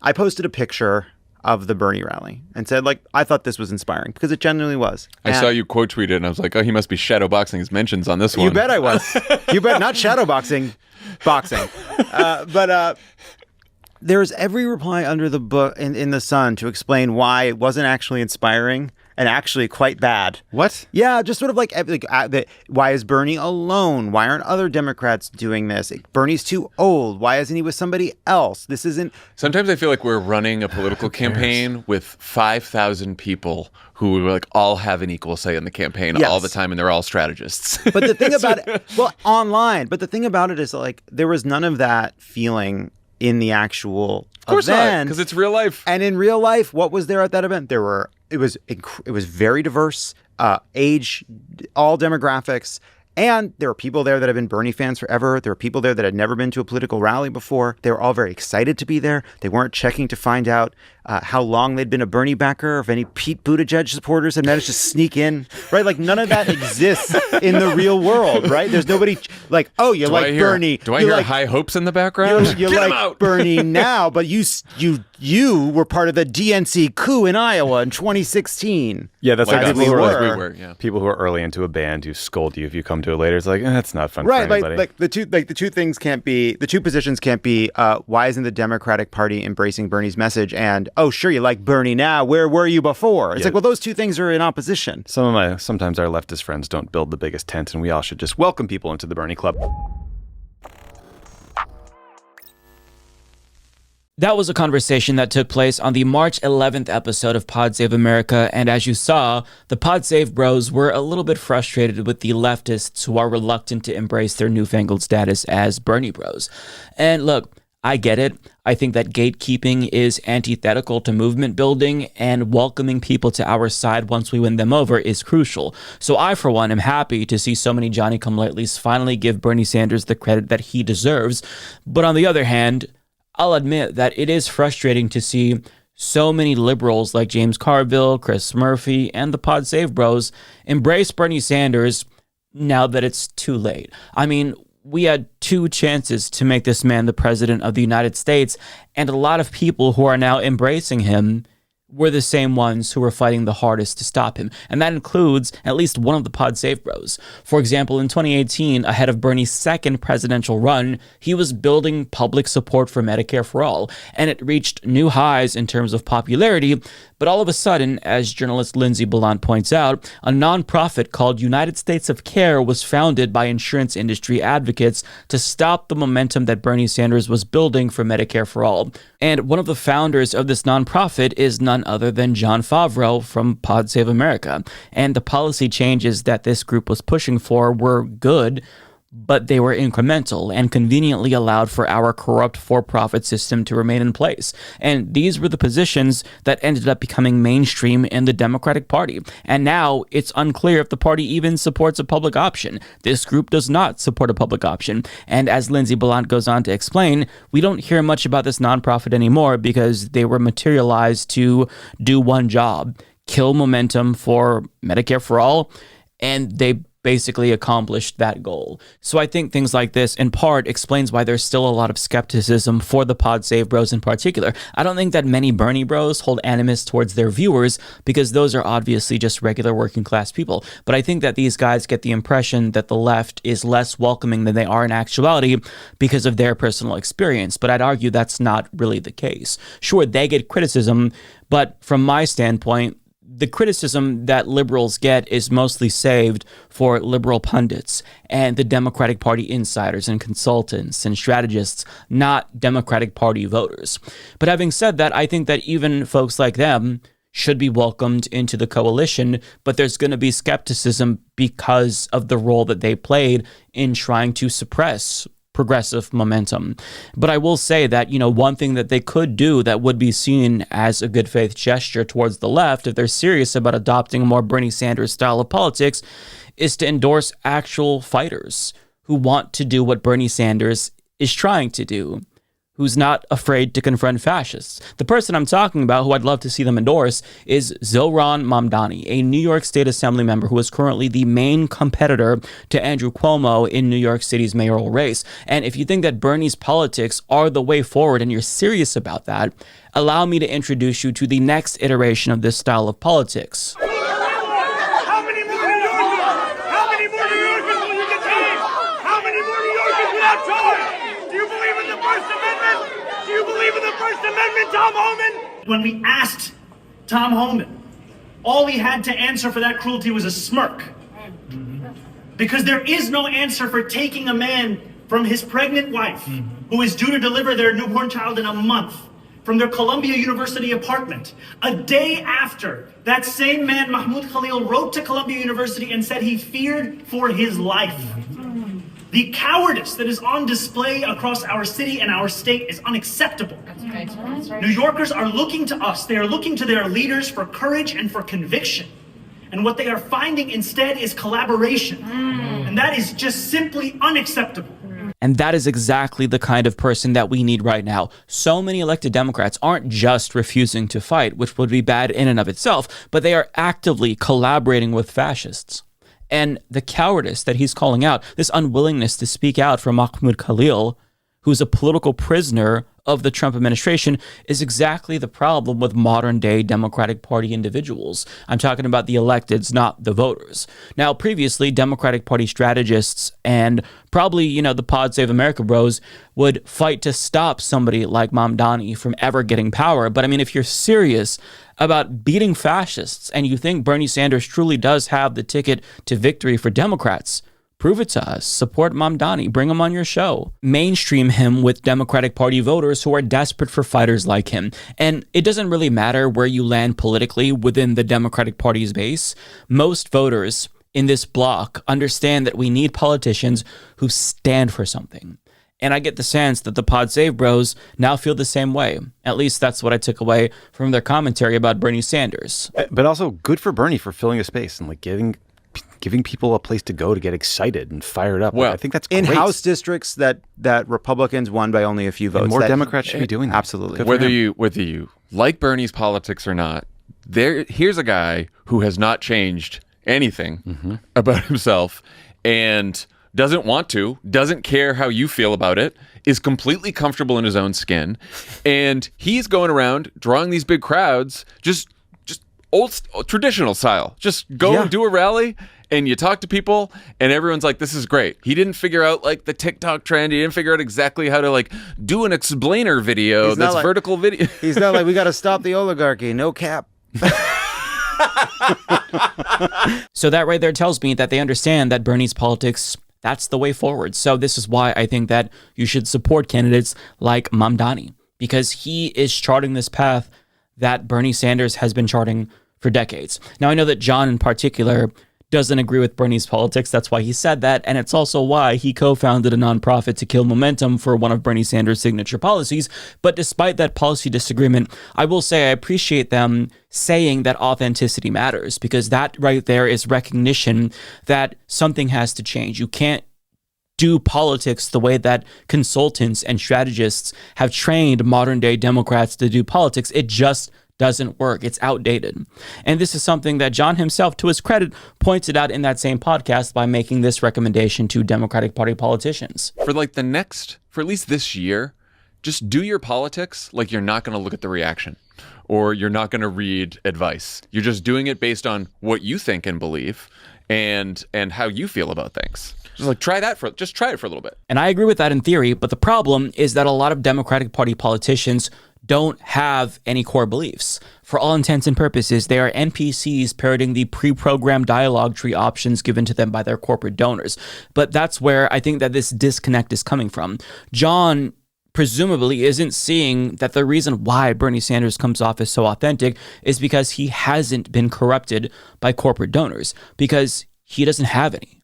I posted a picture of the Bernie rally and said, like, I thought this was inspiring because it genuinely was. I saw you quote tweet it and I was like, oh, he must be shadowboxing his mentions on this one. You bet I was. You bet. Not shadowboxing, boxing. But there was every reply under the book in the Sun to explain why it wasn't actually inspiring and actually quite bad. What? Yeah, just sort of like why is Bernie alone? Why aren't other Democrats doing this? Bernie's too old. Why isn't he with somebody else? This isn't... Sometimes I feel like we're running a political campaign with 5,000 people who like all have an equal say in the campaign all the time, and they're all strategists. But the thing about it, well, online, but the thing about it is like there was none of that feeling in the actual of course event. Because it's real life. And in real life, what was there at that event? It was very diverse, age, all demographics. And there were people there that have been Bernie fans forever. There were people there that had never been to a political rally before. They were all very excited to be there. They weren't checking to find out how long they'd been a Bernie backer, or if any Pete Buttigieg supporters had managed to sneak in, right? Like, none of that exists in the real world, right? There's nobody like, oh, you like Bernie. Do I hear high hopes in the background? You like Bernie now, but you were part of the DNC coup in Iowa in 2016. Yeah, that's like people people who are early into a band who scold you if you come to it later. It's like, that's not fun right, for anybody. Like the two positions can't be why isn't the Democratic Party embracing Bernie's message, and oh, sure, you like Bernie now, where were you before? It's like, well, those two things are in opposition. Sometimes our leftist friends don't build the biggest tent, and we all should just welcome people into the Bernie Club. That was a conversation that took place on the March 11th episode of Pod Save America, and as you saw, the Pod Save bros were a little bit frustrated with the leftists who are reluctant to embrace their newfangled status as Bernie bros. And look, I get it. I think that gatekeeping is antithetical to movement building, and welcoming people to our side once we win them over is crucial. So I, for one, am happy to see so many Johnny-come-latelys finally give Bernie Sanders the credit that he deserves. But on the other hand, I'll admit that it is frustrating to see so many liberals like James Carville, Chris Murphy, and the Pod Save bros embrace Bernie Sanders now that it's too late. I mean, we had 2 chances to make this man the president of the United States, and a lot of people who are now embracing him were the same ones who were fighting the hardest to stop him. And that includes at least one of the Pod Save bros. For example, in 2018, ahead of Bernie's second presidential run, he was building public support for Medicare for All, and it reached new highs in terms of popularity. But all of a sudden, as journalist Lindsay Ballant points out, a nonprofit called United States of Care was founded by insurance industry advocates to stop the momentum that Bernie Sanders was building for Medicare for All. And one of the founders of this nonprofit is none other than Jon Favreau from Pod Save America. And the policy changes that this group was pushing for were good, but they were incremental and conveniently allowed for our corrupt for-profit system to remain in place. And these were the positions that ended up becoming mainstream in the Democratic Party. And now it's unclear if the party even supports a public option. This group does not support a public option. And as Lindsay Ballant goes on to explain, we don't hear much about this nonprofit anymore because they were materialized to do one job: kill momentum for Medicare for All, and they basically accomplished that goal. So I think things like this, in part, explains why there's still a lot of skepticism for the Pod Save bros in particular. I don't think that many Bernie bros hold animus towards their viewers, because those are obviously just regular working class people. But I think that these guys get the impression that the left is less welcoming than they are in actuality because of their personal experience. But I'd argue that's not really the case. Sure, they get criticism, but from my standpoint, the criticism that liberals get is mostly saved for liberal pundits and the Democratic Party insiders and consultants and strategists, not Democratic Party voters. But having said that, I think that even folks like them should be welcomed into the coalition, but there's going to be skepticism because of the role that they played in trying to suppress progressive momentum. But I will say that, one thing that they could do that would be seen as a good faith gesture towards the left, if they're serious about adopting a more Bernie Sanders style of politics, is to endorse actual fighters who want to do what Bernie Sanders is trying to do, who's not afraid to confront fascists. The person I'm talking about, who I'd love to see them endorse, is Zohran Mamdani, a New York State Assembly member who is currently the main competitor to Andrew Cuomo in New York City's mayoral race. And if you think that Bernie's politics are the way forward and you're serious about that, allow me to introduce you to the next iteration of this style of politics. How many more New Yorkers will you detain? How many more New Yorkers without charge? Do you believe in the First Amendment? Do you believe in the First Amendment, Tom Homan? When we asked Tom Homan, all he had to answer for that cruelty was a smirk. Because there is no answer for taking a man from his pregnant wife, who is due to deliver their newborn child in a month, from their Columbia University apartment, a day after that same man, Mahmoud Khalil, wrote to Columbia University and said he feared for his life. The cowardice that is on display across our city and our state is unacceptable. New Yorkers are looking to us. They are looking to their leaders for courage and for conviction. And what they are finding instead is collaboration. And that is just simply unacceptable. And that is exactly the kind of person that we need right now. So many elected Democrats aren't just refusing to fight, which would be bad in and of itself, but they are actively collaborating with fascists. And the cowardice that he's calling out, this unwillingness to speak out for Mahmoud Khalil, who's a political prisoner of the Trump administration, is exactly the problem with modern day Democratic Party individuals. I'm talking about the electeds, not the voters. Now, previously, Democratic Party strategists and probably, the Pod Save America bros would fight to stop somebody like Mamdani from ever getting power. But I mean, if you're serious about beating fascists and you think Bernie Sanders truly does have the ticket to victory for Democrats, prove it to us. Support Mamdani. Bring him on your show. Mainstream him with Democratic Party voters who are desperate for fighters like him. And it doesn't really matter where you land politically within the Democratic Party's base. Most voters in this bloc understand that we need politicians who stand for something. And I get the sense that the Pod Save bros now feel the same way. At least that's what I took away from their commentary about Bernie Sanders. But also good for Bernie for filling a space and giving people a place to go to get excited and fired up. Well, I think that's great. In House districts that Republicans won by only a few votes. And more Democrats should be doing that. Absolutely. Whether you like Bernie's politics or not, here's a guy who has not changed anything about himself and doesn't want to, doesn't care how you feel about it, is completely comfortable in his own skin, and he's going around drawing these big crowds, just old traditional style. Just go and do a rally, and you talk to people, and everyone's like, "This is great." He didn't figure out the TikTok trend. He didn't figure out exactly how to do an explainer video that's vertical video. He's not like, we got to stop the oligarchy. No cap. So that right there tells me that they understand that Bernie's politics, that's the way forward. So this is why I think that you should support candidates like Mamdani, because he is charting this path that Bernie Sanders has been charting for decades. Now, I know that John in particular doesn't agree with Bernie's politics. That's why he said that. And it's also why he co-founded a nonprofit to kill momentum for one of Bernie Sanders' signature policies. But despite that policy disagreement, I will say I appreciate them saying that authenticity matters, because that right there is recognition that something has to change. You can't do politics the way that consultants and strategists have trained modern day Democrats to do politics. It just doesn't work. It's outdated. And this is something that John himself, to his credit, pointed out in that same podcast by making this recommendation to Democratic Party politicians. For at least this year, just do your politics like you're not going to look at the reaction or you're not going to read advice. You're just doing it based on what you think and believe and how you feel about things. Just try it for a little bit. And I agree with that in theory, but the problem is that a lot of Democratic Party politicians don't have any core beliefs. For all intents and purposes, they are NPCs parroting the pre-programmed dialogue tree options given to them by their corporate donors. But that's where I think that this disconnect is coming from. John presumably isn't seeing that the reason why Bernie Sanders comes off as so authentic is because he hasn't been corrupted by corporate donors, because he doesn't have any.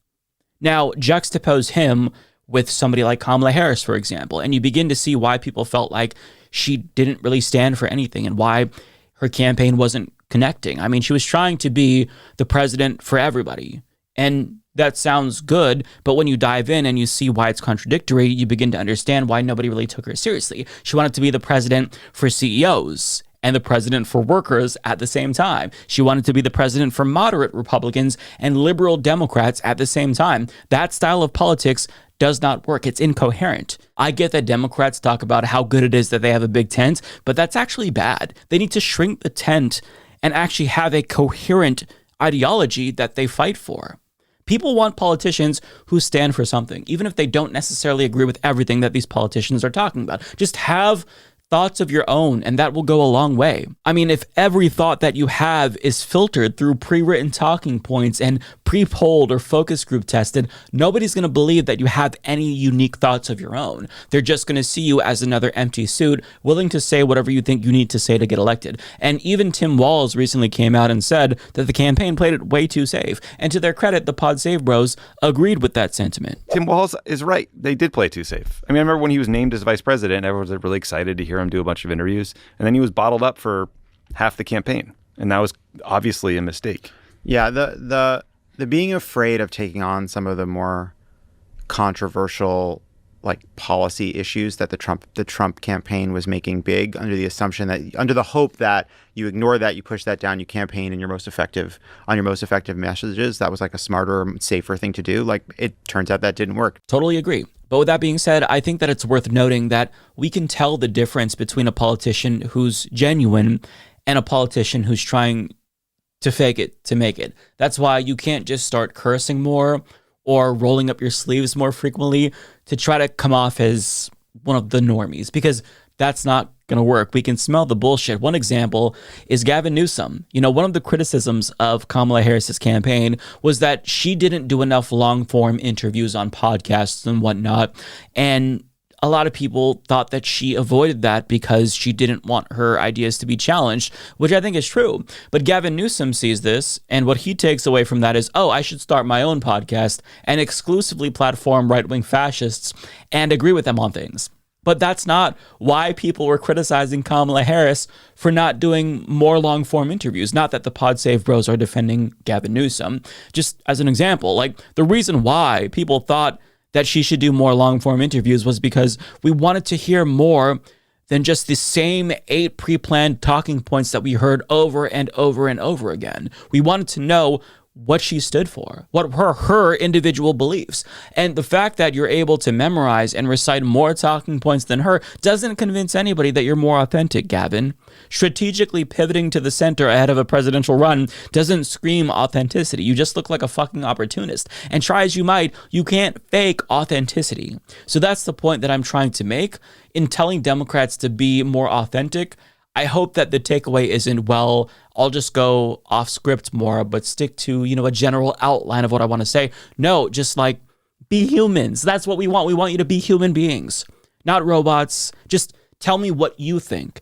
Now, juxtapose him with somebody like Kamala Harris, for example, and you begin to see why people felt like she didn't really stand for anything and why her campaign wasn't connecting. I mean, she was trying to be the president for everybody. And that sounds good, but when you dive in and you see why it's contradictory, you begin to understand why nobody really took her seriously. She wanted to be the president for CEOs and the president for workers at the same time. She wanted to be the president for moderate Republicans and liberal Democrats at the same time. That style of politics does not work. It's incoherent. I get that Democrats talk about how good it is that they have a big tent, but that's actually bad. They need to shrink the tent and actually have a coherent ideology that they fight for. People want politicians who stand for something, even if they don't necessarily agree with everything that these politicians are talking about. Just have thoughts of your own, and that will go a long way. I mean, if every thought that you have is filtered through pre-written talking points and pre-polled or focus group tested, nobody's going to believe that you have any unique thoughts of your own. They're just going to see you as another empty suit, willing to say whatever you think you need to say to get elected. And even Tim Walz recently came out and said that the campaign played it way too safe. And to their credit, the Pod Save Bros agreed with that sentiment. Tim Walz is right. They did play too safe. I mean, I remember when he was named as vice president, everyone was really excited to hear him do a bunch of interviews, and then he was bottled up for half the campaign, and that was obviously a mistake. Yeah, the being afraid of taking on some of the more controversial policy issues that the Trump campaign was making big, under the hope that you ignore that, you push that down, you campaign on your most effective messages. That was a smarter, safer thing to do. It turns out that didn't work. Totally agree. But with that being said, I think that it's worth noting that we can tell the difference between a politician who's genuine and a politician who's trying to fake it to make it. That's why you can't just start cursing more or rolling up your sleeves more frequently to try to come off as one of the normies, because that's not going to work. We can smell the bullshit. One example is Gavin Newsom. One of the criticisms of Kamala Harris's campaign was that she didn't do enough long-form interviews on podcasts and whatnot. And a lot of people thought that she avoided that because she didn't want her ideas to be challenged, which I think is true. But Gavin Newsom sees this, and what he takes away from that is, I should start my own podcast and exclusively platform right-wing fascists and agree with them on things. But that's not why people were criticizing Kamala Harris for not doing more long-form interviews. Not that the Pod Save Bros are defending Gavin Newsom. Just as an example, the reason why people thought that she should do more long-form interviews was because we wanted to hear more than just the same 8 pre-planned talking points that we heard over and over and over again. We wanted to know what she stood for, what were her individual beliefs. And the fact that you're able to memorize and recite more talking points than her doesn't convince anybody that you're more authentic, Gavin. Strategically pivoting to the center ahead of a presidential run doesn't scream authenticity. You just look like a fucking opportunist. And try as you might, you can't fake authenticity. So that's the point that I'm trying to make. In telling Democrats to be more authentic, I hope that the takeaway isn't, I'll just go off script more, but stick to, a general outline of what I want to say. No, just be humans. That's what we want. We want you to be human beings, not robots. Just tell me what you think.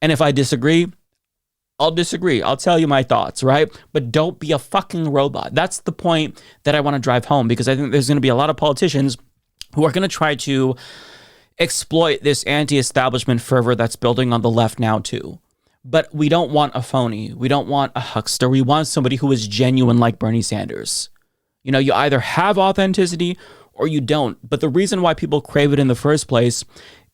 And if I disagree, I'll disagree. I'll tell you my thoughts, right? But don't be a fucking robot. That's the point that I want to drive home, because I think there's going to be a lot of politicians who are going to try to exploit this anti-establishment fervor that's building on the left now too. But we don't want a phony. We don't want a huckster. We want somebody who is genuine, like Bernie Sanders. You either have authenticity or you don't. But the reason why people crave it in the first place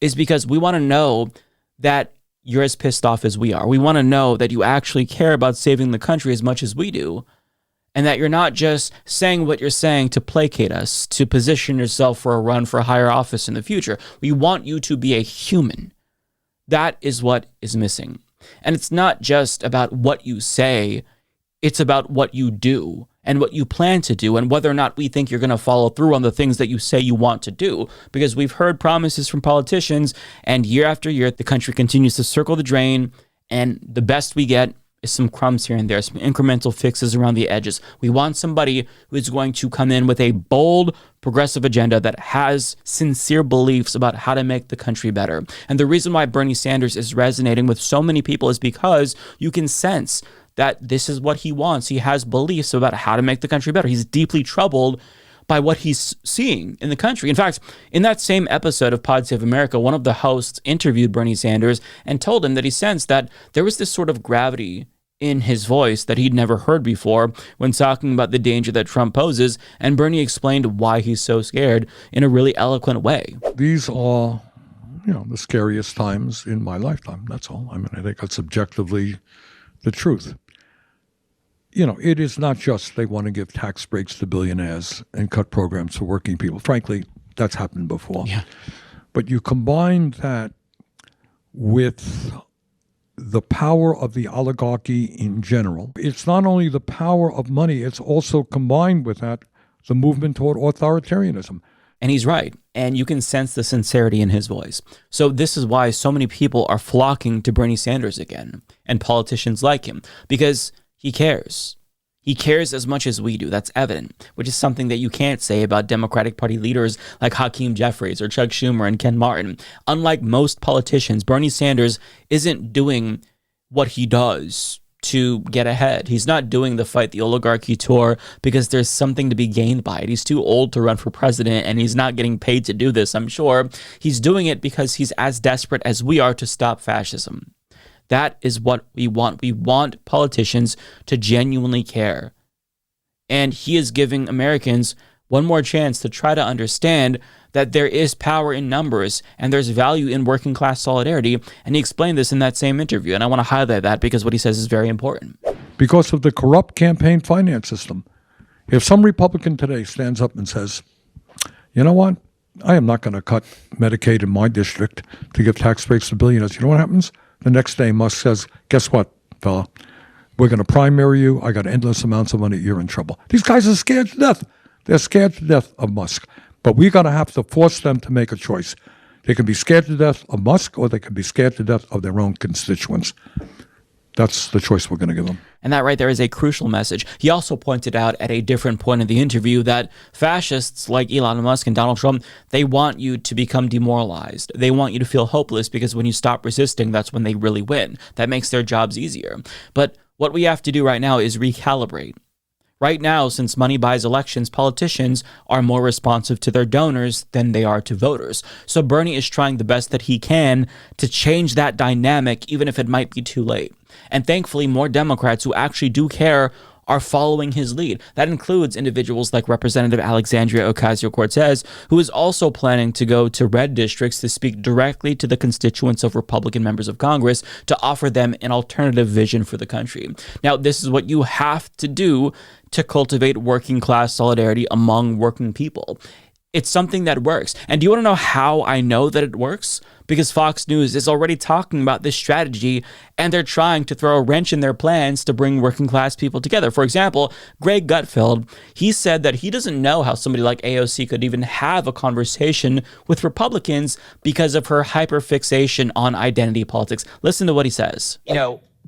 is because we want to know that you're as pissed off as we are. We want to know that you actually care about saving the country as much as we do. And that you're not just saying what you're saying to placate us, to position yourself for a run for a higher office in the future. We want you to be a human. That is what is missing. And it's not just about what you say, it's about what you do and what you plan to do and whether or not we think you're going to follow through on the things that you say you want to do. Because we've heard promises from politicians, and year after year, the country continues to circle the drain, and the best we get is some crumbs here and there, some incremental fixes around the edges. We want somebody who is going to come in with a bold, progressive agenda that has sincere beliefs about how to make the country better. And the reason why Bernie Sanders is resonating with so many people is because you can sense that this is what he wants. He has beliefs about how to make the country better. He's deeply troubled by what he's seeing in the country. In fact, in that same episode of Pod Save America, one of the hosts interviewed Bernie Sanders and told him that he sensed that there was this sort of gravity in his voice that he'd never heard before when talking about the danger that Trump poses, and Bernie explained why he's so scared in a really eloquent way. These are, the scariest times in my lifetime. That's all. I mean, I think that's objectively the truth. It is not just they want to give tax breaks to billionaires and cut programs for working people. Frankly, that's happened before. Yeah. But you combine that with the power of the oligarchy in general. It's not only the power of money, it's also combined with that the movement toward authoritarianism. And he's right. And you can sense the sincerity in his voice. So this is why so many people are flocking to Bernie Sanders again, and politicians like him, because he cares. He cares as much as we do. That's evident, which is something that you can't say about Democratic Party leaders like Hakeem Jeffries or Chuck Schumer and Ken Martin. Unlike most politicians, Bernie Sanders isn't doing what he does to get ahead. He's not doing the Fight the Oligarchy tour because there's something to be gained by it. He's too old to run for president, and he's not getting paid to do this, I'm sure. He's doing it because he's as desperate as we are to stop fascism. That is what we want. We want politicians to genuinely care. And he is giving Americans one more chance to try to understand that there is power in numbers and there's value in working class solidarity. And he explained this in that same interview. And I want to highlight that because what he says is very important. Because of the corrupt campaign finance system. If some Republican today stands up and says, you know what? I am not going to cut Medicaid in my district to give tax breaks to billionaires. You know what happens? The next day, Musk says, guess what, fella? We're going to primary you. I got endless amounts of money. You're in trouble. These guys are scared to death. They're scared to death of Musk. But we're going to have to force them to make a choice. They can be scared to death of Musk, or they can be scared to death of their own constituents. That's the choice we're going to give them. And that right there is a crucial message. He also pointed out at a different point in the interview that fascists like Elon Musk and Donald Trump, they want you to become demoralized. They want you to feel hopeless because when you stop resisting, that's when they really win. That makes their jobs easier. But what we have to do right now is recalibrate. Right now, since money buys elections, politicians are more responsive to their donors than they are to voters. So Bernie is trying the best that he can to change that dynamic, even if it might be too late. And thankfully, more Democrats who actually do care are following his lead. That includes individuals like Representative Alexandria Ocasio-Cortez, who is also planning to go to red districts to speak directly to the constituents of Republican members of Congress to offer them an alternative vision for the country. Now, this is what you have to do to cultivate working class solidarity among working people. It's something that works. And do you want to know how I know that it works? Because Fox News is already talking about this strategy, and they're trying to throw a wrench in their plans to bring working class people together. For example, Greg Gutfeld, he said that he doesn't know how somebody like AOC could even have a conversation with Republicans because of her hyperfixation on identity politics. Listen to what he says.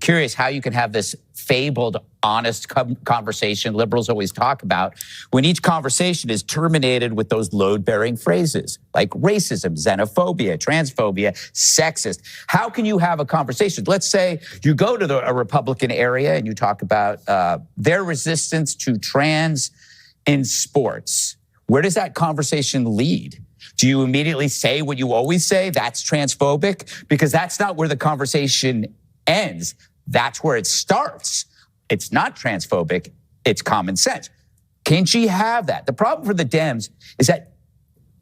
Curious how you can have this fabled, honest conversation liberals always talk about when each conversation is terminated with those load-bearing phrases like racism, xenophobia, transphobia, sexist. How can you have a conversation? Let's say you go to a Republican area and you talk about their resistance to trans in sports. Where does that conversation lead? Do you immediately say what you always say? That's transphobic? Because that's not where the conversation ends. That's where it starts. It's not transphobic. It's common sense. Can she have that? The problem for the Dems is that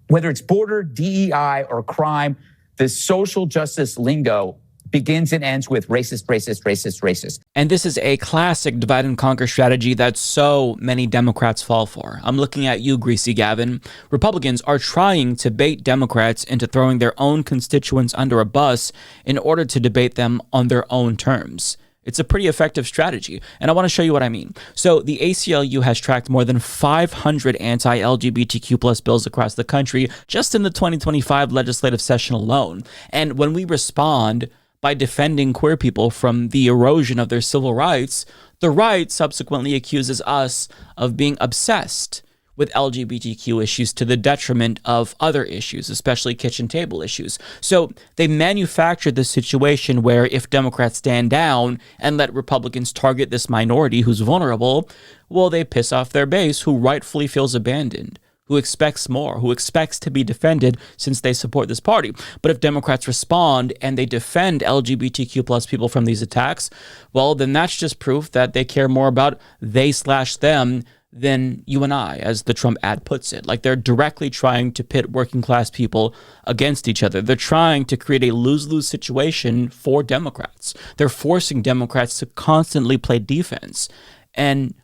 whether it's border, DEI, or crime, the social justice lingo begins and ends with racist, racist, racist, racist. And this is a classic divide and conquer strategy that so many Democrats fall for. I'm looking at you, Greasy Gavin. Republicans are trying to bait Democrats into throwing their own constituents under a bus in order to debate them on their own terms. It's a pretty effective strategy, and I want to show you what I mean. So the ACLU has tracked more than 500 anti-LGBTQ plus bills across the country just in the 2025 legislative session alone. And when we respond by defending queer people from the erosion of their civil rights, the right subsequently accuses us of being obsessed with LGBTQ issues to the detriment of other issues, especially kitchen table issues. So they manufactured this situation where if Democrats stand down and let Republicans target this minority who's vulnerable, well, they piss off their base who rightfully feels abandoned, who expects more, who expects to be defended since they support this party. But if Democrats respond and they defend LGBTQ plus people from these attacks, well, then that's just proof that they care more about they/them than you and I, as the Trump ad puts it. Like, they're directly trying to pit working class people against each other. They're trying to create a lose-lose situation for Democrats. They're forcing Democrats to constantly play defense. And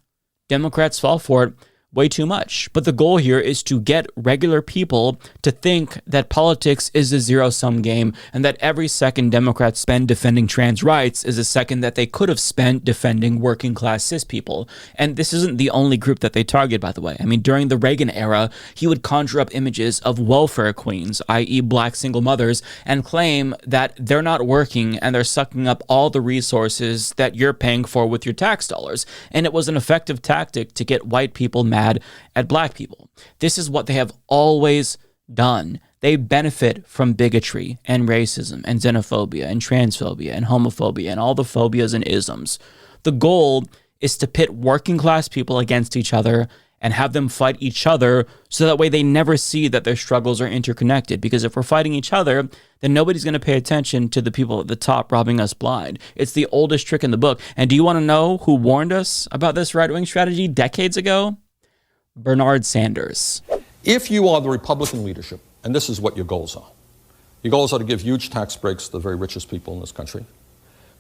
Democrats fall for it way too much. But the goal here is to get regular people to think that politics is a zero-sum game and that every second Democrats spend defending trans rights is a second that they could have spent defending working-class cis people. And this isn't the only group that they target, by the way. I mean, during the Reagan era, he would conjure up images of welfare queens, i.e. black single mothers, and claim that they're not working and they're sucking up all the resources that you're paying for with your tax dollars. And it was an effective tactic to get white people mad at black people. This is what they have always done. They benefit from bigotry and racism and xenophobia and transphobia and homophobia and all the phobias and isms. The goal is to pit working class people against each other and have them fight each other so that way they never see that their struggles are interconnected. Because if we're fighting each other, then nobody's going to pay attention to the people at the top robbing us blind. It's the oldest trick in the book. And do you want to know who warned us about this right-wing strategy decades ago? Bernard Sanders. If you are the Republican leadership, and this is what your goals are to give huge tax breaks to the very richest people in this country.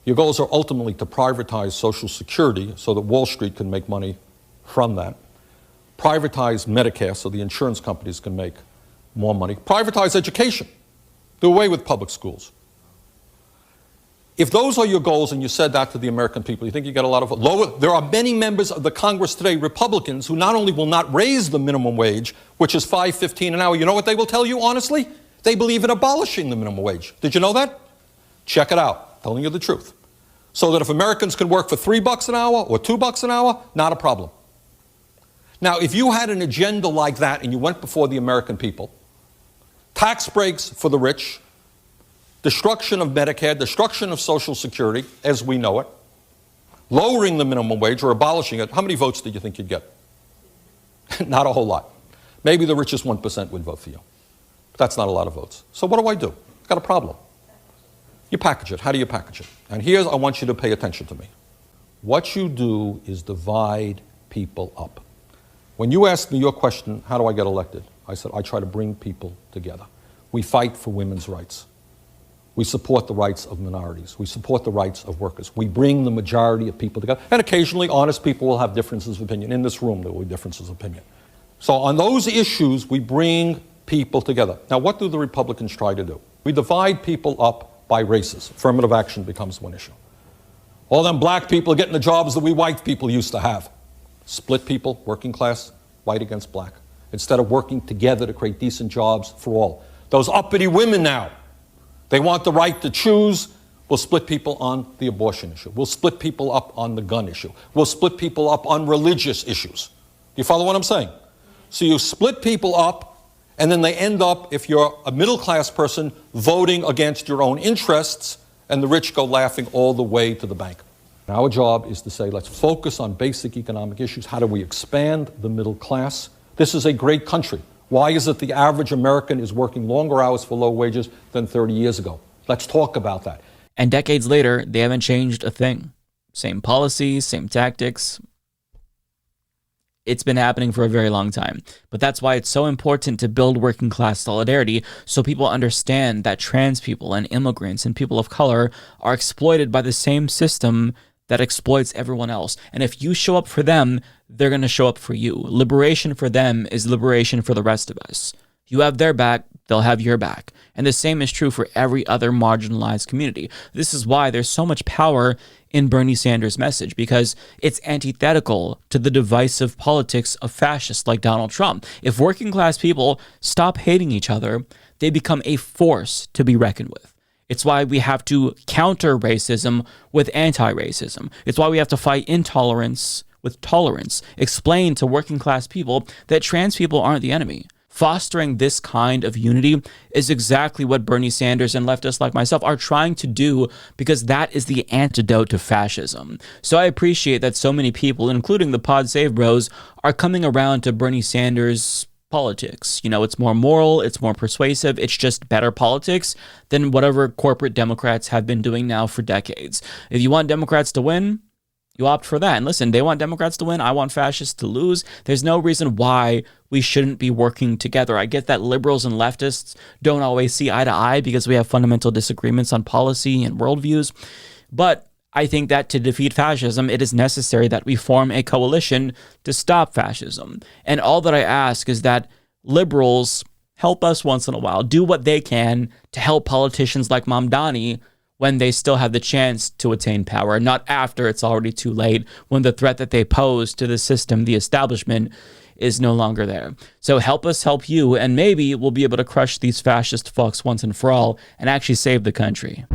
Your goals are ultimately to privatize Social Security so that Wall Street can make money from that. Privatize Medicare so the insurance companies can make more money. Privatize education. Do away with public schools. If those are your goals and you said that to the American people, you think you get a lot of lower. There are many members of the Congress today, Republicans, who not only will not raise the minimum wage, which is $5.15 an hour, you know what they will tell you, honestly? They believe in abolishing the minimum wage. Did you know that? Check it out. Telling you the truth. So that if Americans can work for $3 an hour or $2 an hour, not a problem. Now, if you had an agenda like that and you went before the American people, tax breaks for the rich, destruction of Medicare, destruction of Social Security as we know it, lowering the minimum wage or abolishing it, how many votes do you think you'd get? Not a whole lot. Maybe the richest 1% would vote for you. But that's not a lot of votes. So what do? I've got a problem. You package it. How do you package it? And here's, I want you to pay attention to me. What you do is divide people up. When you asked me your question, how do I get elected? I said, I try to bring people together. We fight for women's rights. We support the rights of minorities. We support the rights of workers. We bring the majority of people together. And occasionally, honest people will have differences of opinion. In this room, there will be differences of opinion. So on those issues, we bring people together. Now, what do the Republicans try to do? We divide people up by races. Affirmative action becomes one issue. All them black people are getting the jobs that we white people used to have. Split people, working class, white against black, instead of working together to create decent jobs for all. Those uppity women now, they want the right to choose. We'll split people on the abortion issue. We'll split people up on the gun issue. We'll split people up on religious issues. You follow what I'm saying? So you split people up, and then they end up, if you're a middle-class person, voting against your own interests, and the rich go laughing all the way to the bank. Our job is to say, let's focus on basic economic issues. How do we expand the middle class? This is a great country. Why is it the average American is working longer hours for low wages than 30 years ago? Let's talk about that. And decades later, they haven't changed a thing. Same policies, same tactics. It's been happening for a very long time. But that's why it's so important to build working class solidarity so people understand that trans people and immigrants and people of color are exploited by the same system that exploits everyone else. And if you show up for them, they're going to show up for you. Liberation for them is liberation for the rest of us. You have their back, they'll have your back. And the same is true for every other marginalized community. This is why there's so much power in Bernie Sanders' message, because it's antithetical to the divisive politics of fascists like Donald Trump. If working class people stop hating each other, they become a force to be reckoned with. It's why we have to counter racism with anti-racism. It's why we have to fight intolerance with tolerance. Explain to working class people that trans people aren't the enemy. Fostering this kind of unity is exactly what Bernie Sanders and leftists like myself are trying to do, because that is the antidote to fascism. So I appreciate that so many people, including the Pod Save Bros, are coming around to Bernie Sanders' politics. You know, it's more moral, it's more persuasive, it's just better politics than whatever corporate Democrats have been doing now for decades. If you want Democrats to win, you opt for that. And listen, they want Democrats to win. I want fascists to lose. There's no reason why we shouldn't be working together. I get that liberals and leftists don't always see eye to eye because we have fundamental disagreements on policy and worldviews. But I think that to defeat fascism, it is necessary that we form a coalition to stop fascism. And all that I ask is that liberals help us once in a while, do what they can to help politicians like Mamdani when they still have the chance to attain power, not after it's already too late, when the threat that they pose to the system, the establishment, is no longer there. So help us help you, and maybe we'll be able to crush these fascist fucks once and for all and actually save the country.